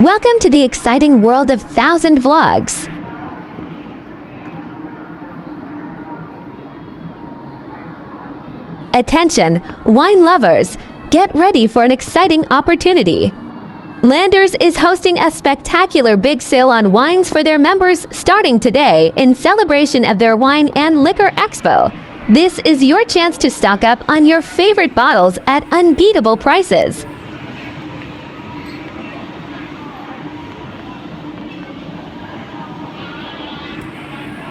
Welcome to the exciting world of 1,000 vlogs. Attention, wine lovers, get ready for an exciting opportunity. Landers is hosting a spectacular big sale on wines for their members starting today in celebration of their Wine and Liquor Expo. This is your chance to stock up on your favorite bottles at unbeatable prices.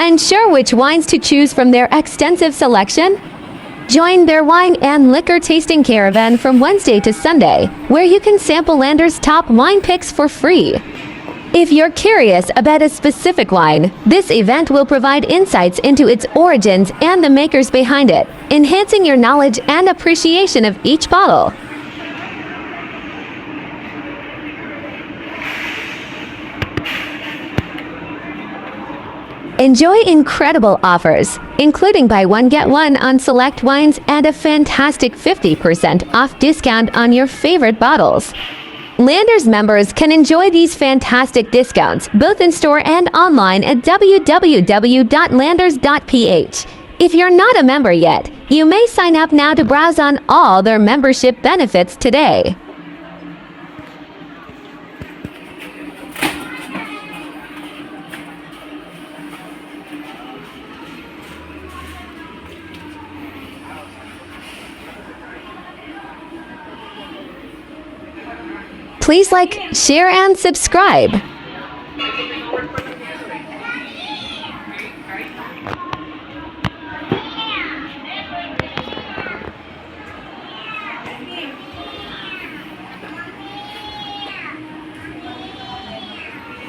Unsure which wines to choose from their extensive selection? Join their wine and liquor tasting caravan from Wednesday to Sunday, where you can sample Landers' top wine picks for free. If you're curious about a specific wine, this event will provide insights into its origins and the makers behind it, enhancing your knowledge and appreciation of each bottle. Enjoy incredible offers, including buy one get one on select wines and a fantastic 50% off discount on your favorite bottles. Landers members can enjoy these fantastic discounts both in store and online at www.landers.ph. If you're not a member yet, you may sign up now to browse on all their membership benefits today. Please like, share, and subscribe.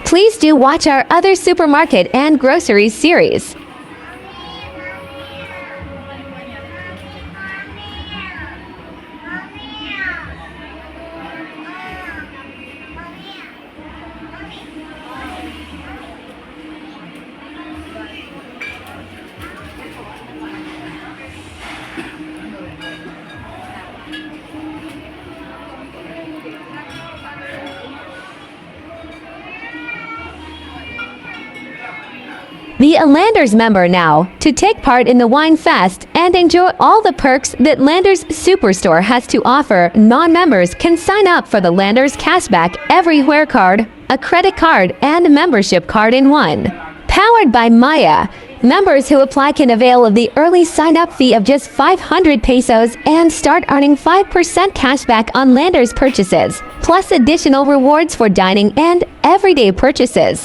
Please do watch our other supermarket and groceries series. Be a Landers member now to take part in the Wine Fest and enjoy all the perks that Landers Superstore has to offer. Non-members can sign up for the Landers Cashback Everywhere card, a credit card, and a membership card in one. Powered by Maya, members who apply can avail of the early sign-up fee of just 500 pesos and start earning 5% cashback on Landers purchases, plus additional rewards for dining and everyday purchases.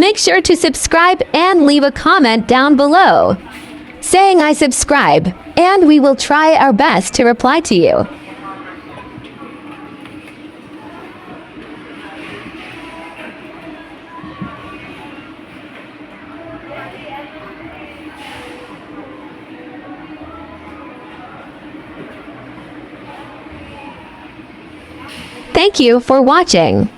Make sure to subscribe and leave a comment down below, saying I subscribe, and we will try our best to reply to you. Thank you for watching.